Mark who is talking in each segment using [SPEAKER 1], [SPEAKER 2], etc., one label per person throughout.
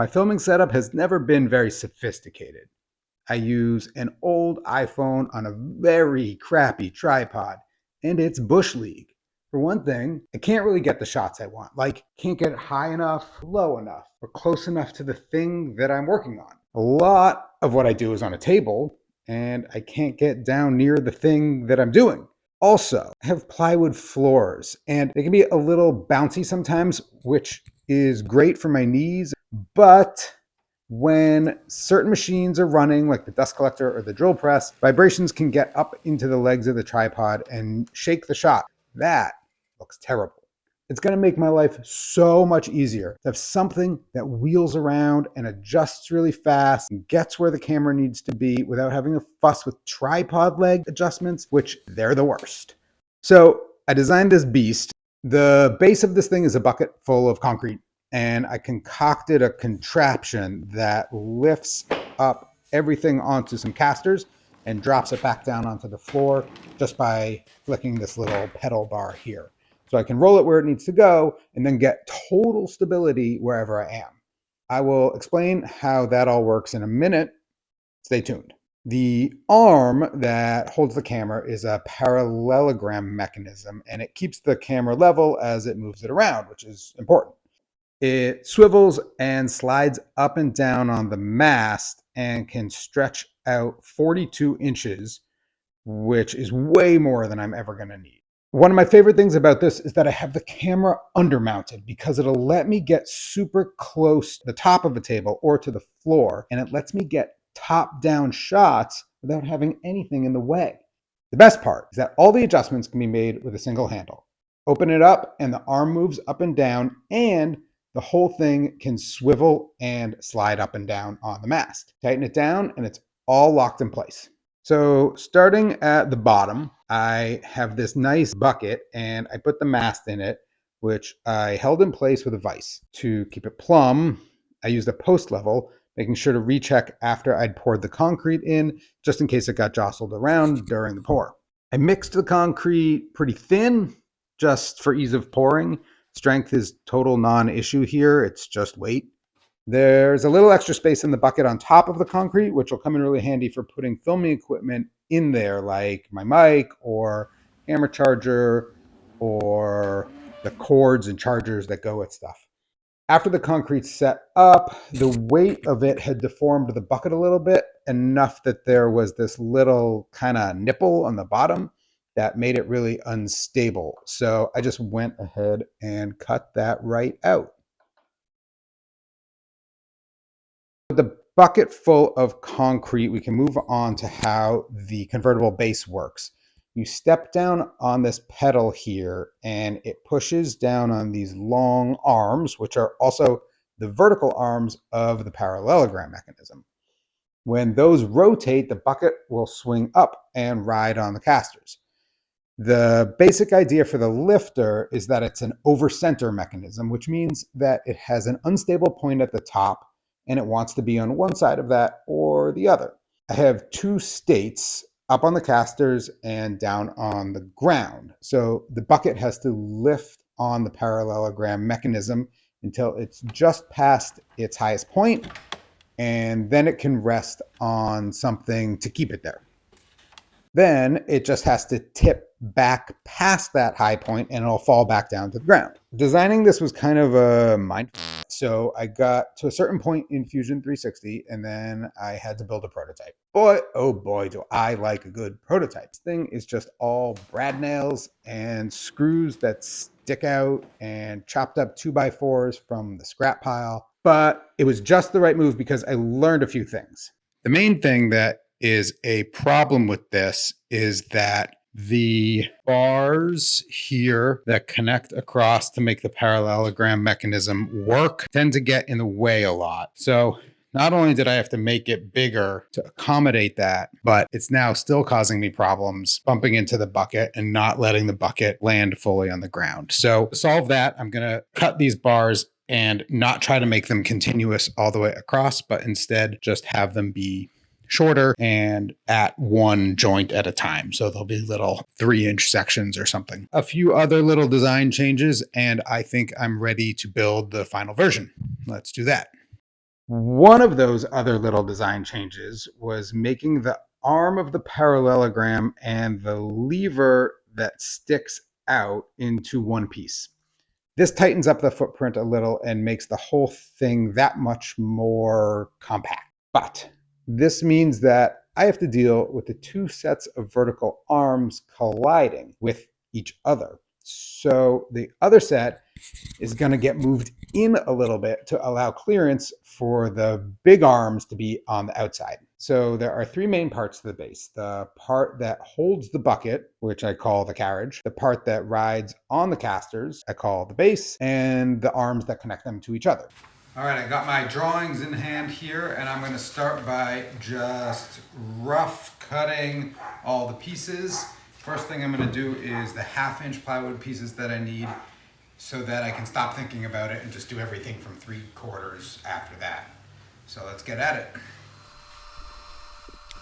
[SPEAKER 1] My filming setup has never been very sophisticated. I use an old iPhone on a very crappy tripod, and it's Bush League. For one thing, I can't really get the shots I want. Like, can't get high enough, low enough, or close enough to the thing that I'm working on. A lot of what I do is on a table, and I can't get down near the thing that I'm doing. Also, I have plywood floors, and they can be a little bouncy sometimes, which is great for my knees, but when certain machines are running, like the dust collector or the drill press, vibrations can get up into the legs of the tripod and shake the shot. That looks terrible. It's going to make my life so much easier to have something that wheels around and adjusts really fast and gets where the camera needs to be without having to fuss with tripod leg adjustments, which they're the worst. So I designed this beast. The base of this thing is a bucket full of concrete, and I concocted a contraption that lifts up everything onto some casters and drops it back down onto the floor just by flicking this little pedal bar here. So I can roll it where it needs to go and then get total stability wherever I am. I will explain how that all works in a minute. Stay tuned. The arm that holds the camera is a parallelogram mechanism, and it keeps the camera level as it moves it around, which is important. It swivels and slides up and down on the mast and can stretch out 42 inches, which is way more than I'm ever going to need. One of my favorite things about this is that I have the camera undermounted because it'll let me get super close to the top of the table or to the floor, and it lets me get top-down shots without having anything in the way. The best part is that all the adjustments can be made with a single handle. Open it up and the arm moves up and down, and the whole thing can swivel and slide up and down on the mast. Tighten it down and it's all locked in place. So starting at the bottom, I have this nice bucket and I put the mast in it, which I held in place with a vise. To keep it plumb, I used a post level, making sure to recheck after I'd poured the concrete in, just in case it got jostled around during the pour. I mixed the concrete pretty thin, just for ease of pouring. Strength is total non-issue here, it's just weight. There's a little extra space in the bucket on top of the concrete, which will come in really handy for putting filming equipment in there, like my mic or camera charger or the cords and chargers that go with stuff. After the concrete's set up, the weight of it had deformed the bucket a little bit, enough that there was this little kind of nipple on the bottom that made it really unstable. So I just went ahead and cut that right out. With the bucket full of concrete, we can move on to how the convertible base works. You step down on this pedal here and it pushes down on these long arms, which are also the vertical arms of the parallelogram mechanism. When those rotate, the bucket will swing up and ride on the casters. The basic idea for the lifter is that it's an over-center mechanism, which means that it has an unstable point at the top and it wants to be on one side of that or the other. I have two states, up on the casters and down on the ground. So the bucket has to lift on the parallelogram mechanism until it's just past its highest point, and then it can rest on something to keep it there. Then it just has to tip back past that high point and it'll fall back down to the ground. Designing this was kind of a mind. So I got to a certain point in Fusion 360 and then I had to build a prototype. Boy, oh boy, do I like a good prototype. This thing is just all brad nails and screws that stick out and chopped up 2x4s from the scrap pile. But it was just the right move because I learned a few things. The main thing that is a problem with this is that the bars here that connect across to make the parallelogram mechanism work tend to get in the way a lot. So not only did I have to make it bigger to accommodate that, but it's now still causing me problems bumping into the bucket and not letting the bucket land fully on the ground. So to solve that, I'm going to cut these bars and not try to make them continuous all the way across, but instead just have them be shorter and at one joint at a time. So there'll be little 3-inch sections or something. A few other little design changes, and I think I'm ready to build the final version. Let's do that. One of those other little design changes was making the arm of the parallelogram and the lever that sticks out into one piece. This tightens up the footprint a little and makes the whole thing that much more compact. But this means that I have to deal with the two sets of vertical arms colliding with each other. So the other set is going to get moved in a little bit to allow clearance for the big arms to be on the outside. So there are three main parts to the base: the part that holds the bucket, which I call the carriage; the part that rides on the casters, I call the base; and the arms that connect them to each other. All right, I got my drawings in hand here, and I'm going to start by just rough cutting all the pieces. First thing I'm going to do is the 1/2-inch plywood pieces that I need, so that I can stop thinking about it and just do everything from 3/4 after that. So let's get at it.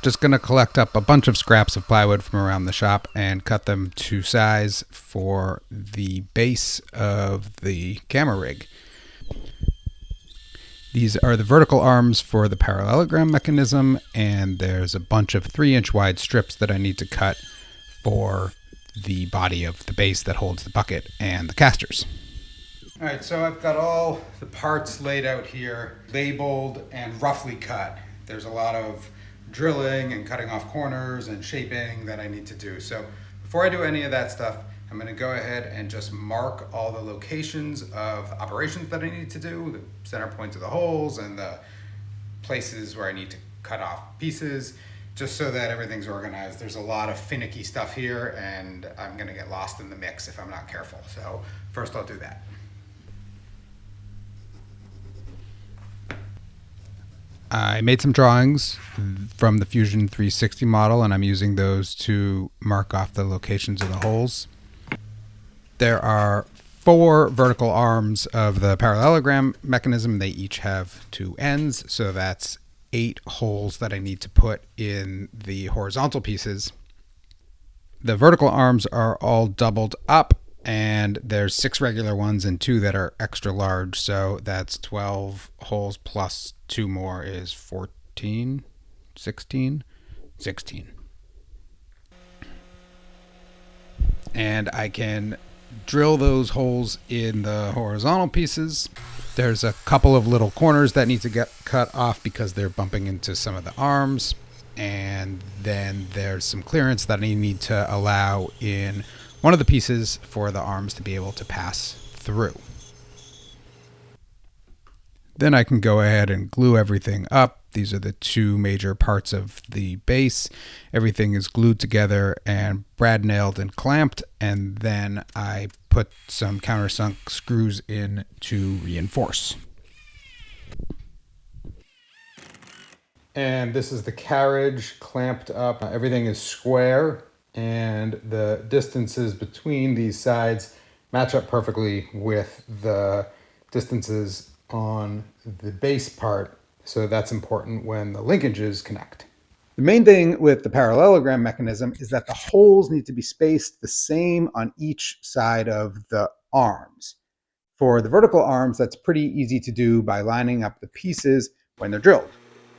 [SPEAKER 1] Just going to collect up a bunch of scraps of plywood from around the shop and cut them to size for the base of the camera rig. These are the vertical arms for the parallelogram mechanism, and there's a bunch of 3-inch wide strips that I need to cut for the body of the base that holds the bucket and the casters. All right, so I've got all the parts laid out here, labeled and roughly cut. There's a lot of drilling and cutting off corners and shaping that I need to do. So before I do any of that stuff, I'm going to go ahead and just mark all the locations of the operations that I need to do, the center points of the holes and the places where I need to cut off pieces, just so that everything's organized. There's a lot of finicky stuff here, and I'm going to get lost in the mix if I'm not careful. So first I'll do that. I made some drawings from the Fusion 360 model, and I'm using those to mark off the locations of the holes. There are 4 vertical arms of the parallelogram mechanism. They each have 2 ends, so that's 8 holes that I need to put in the horizontal pieces. The vertical arms are all doubled up, and there's 6 regular ones and 2 that are extra large, so that's 12 holes plus 2 more is 14, 16. And I can drill those holes in the horizontal pieces. There's a couple of little corners that need to get cut off because they're bumping into some of the arms. And then there's some clearance that I need to allow in one of the pieces for the arms to be able to pass through. Then I can go ahead and glue everything up. These are the 2 major parts of the base. Everything is glued together and brad nailed and clamped, and then I put some countersunk screws in to reinforce. And this is the carriage clamped up. Everything is square, and the distances between these sides match up perfectly with the distances on the base part. So that's important when the linkages connect. The main thing with the parallelogram mechanism is that the holes need to be spaced the same on each side of the arms. For the vertical arms, that's pretty easy to do by lining up the pieces when they're drilled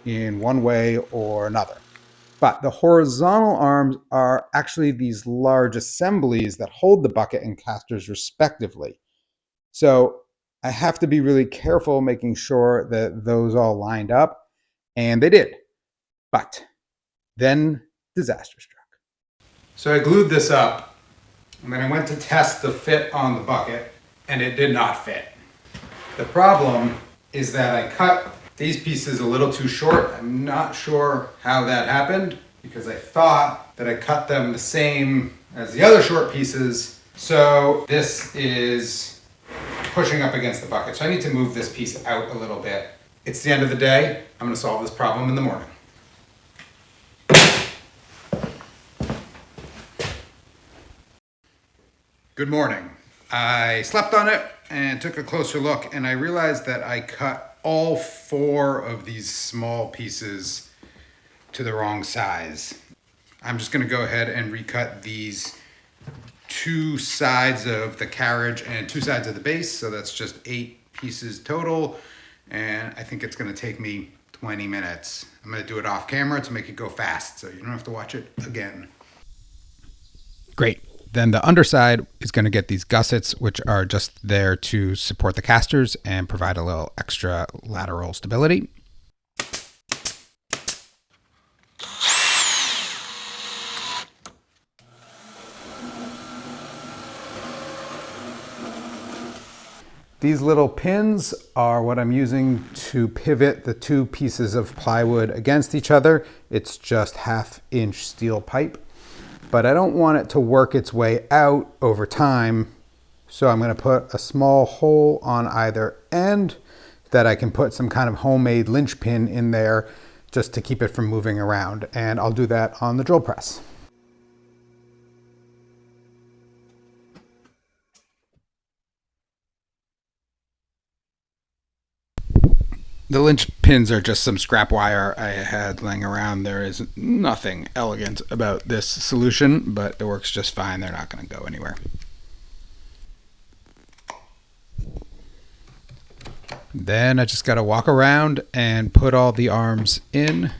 [SPEAKER 1] in one way or another. But the horizontal arms are actually these large assemblies that hold the bucket and casters respectively. So I have to be really careful making sure that those all lined up, and they did. But then disaster struck. So I glued this up, and then I went to test the fit on the bucket, and it did not fit. The problem is that I cut these pieces a little too short. I'm not sure how that happened, because I thought that I cut them the same as the other short pieces. So this is pushing up against the bucket. So I need to move this piece out a little bit. It's the end of the day. I'm going to solve this problem in the morning. Good morning. I slept on it and took a closer look, and I realized that I cut all 4 of these small pieces to the wrong size. I'm just going to go ahead and recut these 2 sides of the carriage and 2 sides of the base, so that's just 8 pieces total. and I think it's going to take me 20 minutes. I'm going to do it off camera to make it go fast, so you don't have to watch it again. Great. Then the underside is going to get these gussets, which are just there to support the casters and provide a little extra lateral stability. These little pins are what I'm using to pivot the two pieces of plywood against each other. It's just 1/2 inch steel pipe, but I don't want it to work its way out over time. So I'm going to put a small hole on either end that I can put some kind of homemade linchpin in there just to keep it from moving around. And I'll do that on the drill press. The linch pins are just some scrap wire I had laying around. There is nothing elegant about this solution, but it works just fine. They're not going to go anywhere. Then I just got to walk around and put all the arms in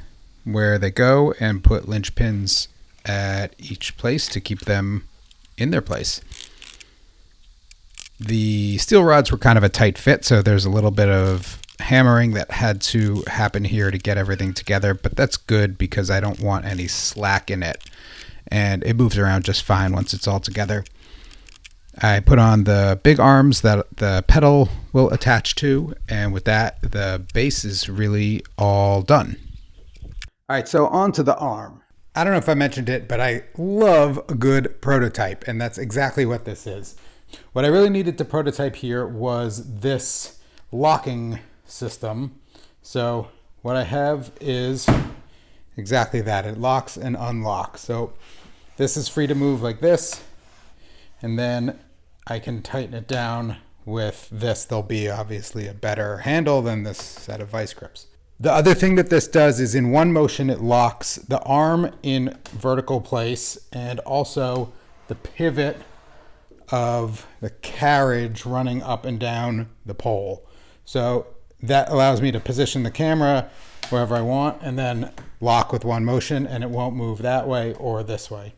[SPEAKER 1] where they go and put linch pins at each place to keep them in their place. The steel rods were kind of a tight fit, so there's a little bit of hammering that had to happen here to get everything together, but that's good because I don't want any slack in it, and it moves around just fine once it's all together. I put on the big arms that the pedal will attach to, and with that, the base is really all done. All right, so on to the arm. I don't know if I mentioned it, but I love a good prototype, and that's exactly what this is. What I really needed to prototype here was this locking system. So what I have is exactly that. It locks and unlocks. So this is free to move like this, and then I can tighten it down with this. There'll be obviously a better handle than this set of vice grips. The other thing that this does is in one motion it locks the arm in vertical place and also the pivot of the carriage running up and down the pole. So that allows me to position the camera wherever I want and then lock with one motion, and it won't move that way or this way.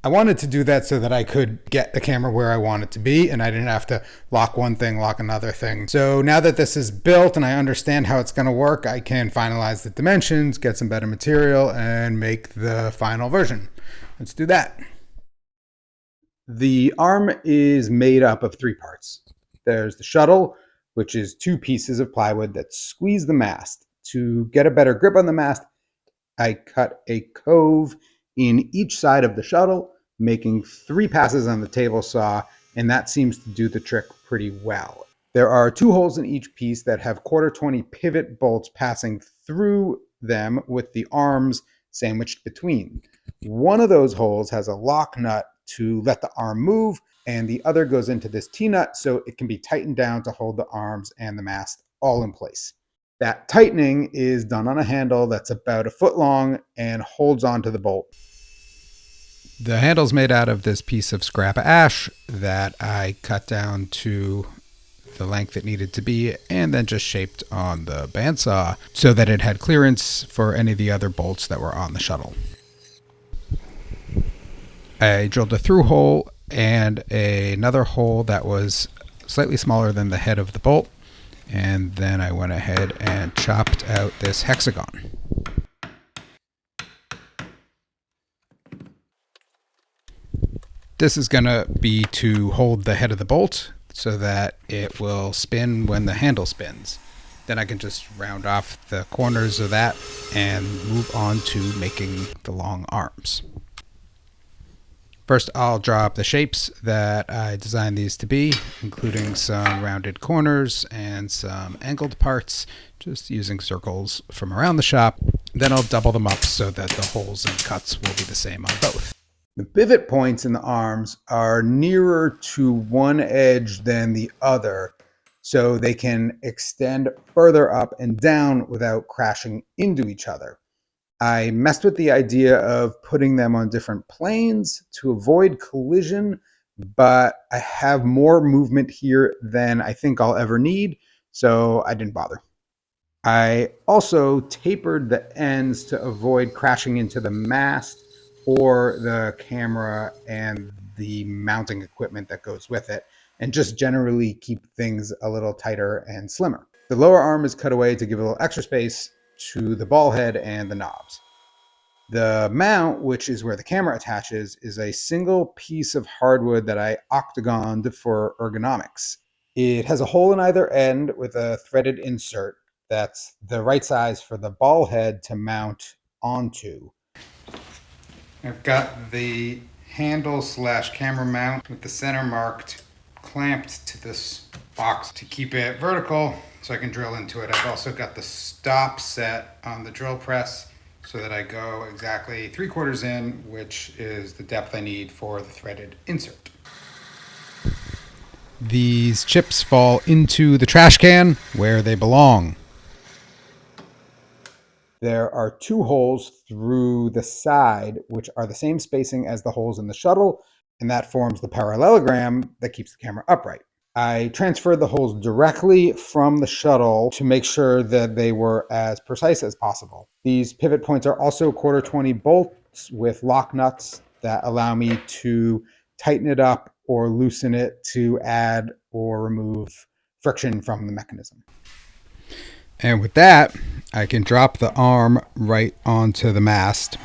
[SPEAKER 1] I wanted to do that so that I could get the camera where I want it to be and I didn't have to lock one thing, lock another thing. So now that this is built and I understand how it's going to work, I can finalize the dimensions, get some better material, and make the final version. Let's do that. The arm is made up of 3 parts. There's the shuttle, which is 2 pieces of plywood that squeeze the mast. To get a better grip on the mast, I cut a cove in each side of the shuttle, making 3 passes on the table saw, and that seems to do the trick pretty well. There are 2 holes in each piece that have 1/4-20 pivot bolts passing through them with the arms sandwiched between. One of those holes has a lock nut to let the arm move, and the other goes into this T-nut so it can be tightened down to hold the arms and the mast all in place. That tightening is done on a handle that's about 1 foot long and holds onto the bolt. The handle's made out of this piece of scrap ash that I cut down to the length it needed to be and then just shaped on the bandsaw so that it had clearance for any of the other bolts that were on the shuttle. I drilled a through hole and another hole that was slightly smaller than the head of the bolt, and then I went ahead and chopped out this hexagon. This is going to be to hold the head of the bolt so that it will spin when the handle spins. Then I can just round off the corners of that and move on to making the long arms. First, I'll draw up the shapes that I designed these to be, including some rounded corners and some angled parts, just using circles from around the shop. Then I'll double them up so that the holes and cuts will be the same on both. The pivot points in the arms are nearer to one edge than the other, so they can extend further up and down without crashing into each other. I messed with the idea of putting them on different planes to avoid collision, but I have more movement here than I think I'll ever need. so I didn't bother. I also tapered the ends to avoid crashing into the mast or the camera and the mounting equipment that goes with it, and just generally keep things a little tighter and slimmer. The lower arm is cut away to give a little extra space to the ball head and the knobs. The mount, which is where the camera attaches, is a single piece of hardwood that I octagoned for ergonomics. It has a hole in either end with a threaded insert that's the right size for the ball head to mount onto. I've got the handle / camera mount with the center marked, clamped to this box to keep it vertical so I can drill into it. I've also got the stop set on the drill press so that I go exactly 3/4 in, which is the depth I need for the threaded insert. These chips fall into the trash can where they belong. There are 2 holes through the side, which are the same spacing as the holes in the shuttle, and that forms the parallelogram that keeps the camera upright. I transferred the holes directly from the shuttle to make sure that they were as precise as possible. These pivot points are also 1/4 bolts with lock nuts that allow me to tighten it up or loosen it to add or remove friction from the mechanism. And with that, I can drop the arm right onto the mast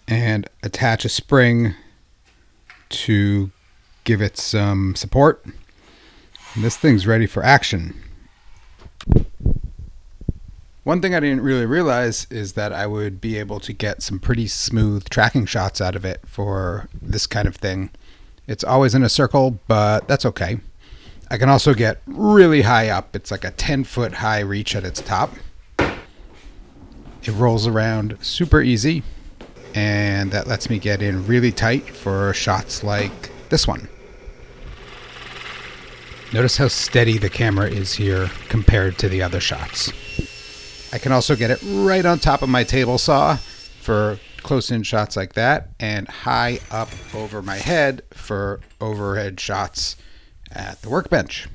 [SPEAKER 1] and attach a spring to give it some support. And this thing's ready for action. One thing I didn't really realize is that I would be able to get some pretty smooth tracking shots out of it for this kind of thing. It's always in a circle, but that's okay. I can also get really high up. It's like a 10-foot high reach at its top. It rolls around super easy, and that lets me get in really tight for shots like this one. Notice how steady the camera is here compared to the other shots. I can also get it right on top of my table saw for close-in shots like that, and high up over my head for overhead shots at the workbench.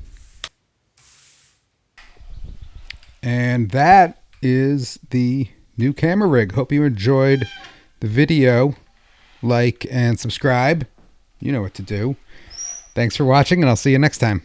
[SPEAKER 1] And that is the new camera rig. Hope you enjoyed the video. Like and subscribe. You know what to do. Thanks for watching, and I'll see you next time.